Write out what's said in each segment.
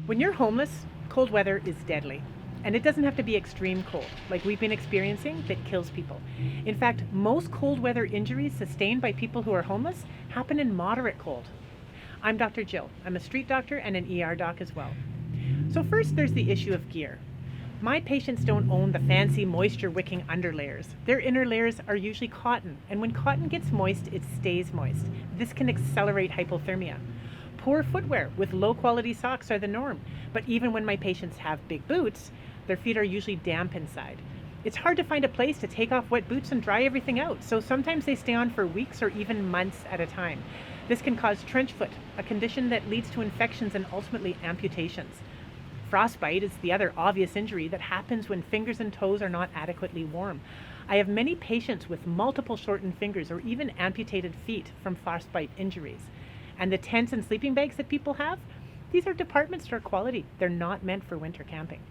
When you're homeless, cold weather is deadly. And it doesn't have to be extreme cold, like we've been experiencing, that kills people. In fact, most cold weather injuries sustained by people who are homeless happen in moderate cold. I'm Dr. Jill. I'm a street doctor and an ER doc as well. So, first, there's the issue of gear. My patients don't own the fancy moisture wicking underlayers. Their inner layers are usually cotton, and when cotton gets moist, it stays moist. This can accelerate hypothermia. Poor footwear with low quality socks are the norm, but even when my patients have big boots, their feet are usually damp inside. It's hard to find a place to take off wet boots and dry everything out, so sometimes they stay on for weeks or even months at a time. This can cause trench foot, a condition that leads to infections and ultimately amputations. Frostbite is the other obvious injury that happens when fingers and toes are not adequately warm. I have many patients with multiple shortened fingers or even amputated feet from frostbite injuries. And the tents and sleeping bags that people have, these are department store quality. They're not meant for winter camping.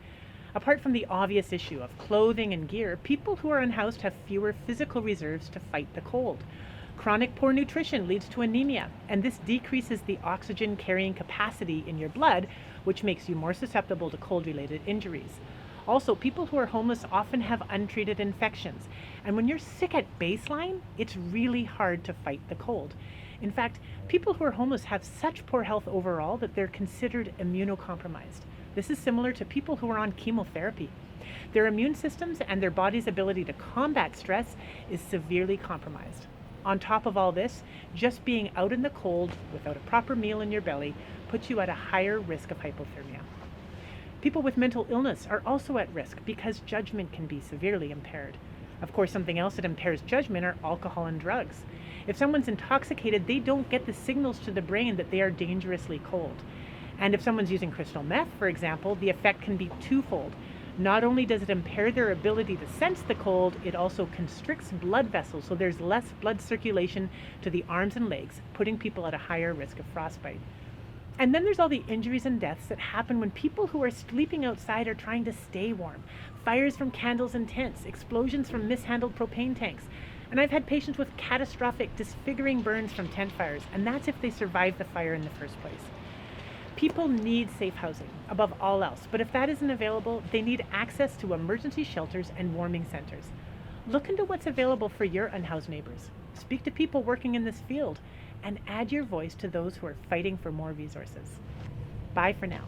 Apart from the obvious issue of clothing and gear, people who are unhoused have fewer physical reserves to fight the cold. Chronic poor nutrition leads to anemia, and this decreases the oxygen carrying capacity in your blood, which makes you more susceptible to cold-related injuries. Also, people who are homeless often have untreated infections, and when you're sick at baseline, it's really hard to fight the cold. In fact, people who are homeless have such poor health overall that they're considered immunocompromised. This is similar to people who are on chemotherapy. Their immune systems and their body's ability to combat stress is severely compromised. On top of all this, just being out in the cold without a proper meal in your belly puts you at a higher risk of hypothermia. People with mental illness are also at risk because judgment can be severely impaired. Of course, something else that impairs judgment are alcohol and drugs. If someone's intoxicated, they don't get the signals to the brain that they are dangerously cold. And if someone's using crystal meth, for example, the effect can be twofold. Not only does it impair their ability to sense the cold, it also constricts blood vessels, so there's less blood circulation to the arms and legs, putting people at a higher risk of frostbite. And then there's all the injuries and deaths that happen when people who are sleeping outside are trying to stay warm. Fires from candles and tents, explosions from mishandled propane tanks. And I've had patients with catastrophic, disfiguring burns from tent fires, and that's if they survived the fire in the first place. People need safe housing above all else, but if that isn't available, they need access to emergency shelters and warming centers. Look into what's available for your unhoused neighbors. Speak to people working in this field and add your voice to those who are fighting for more resources. Bye for now.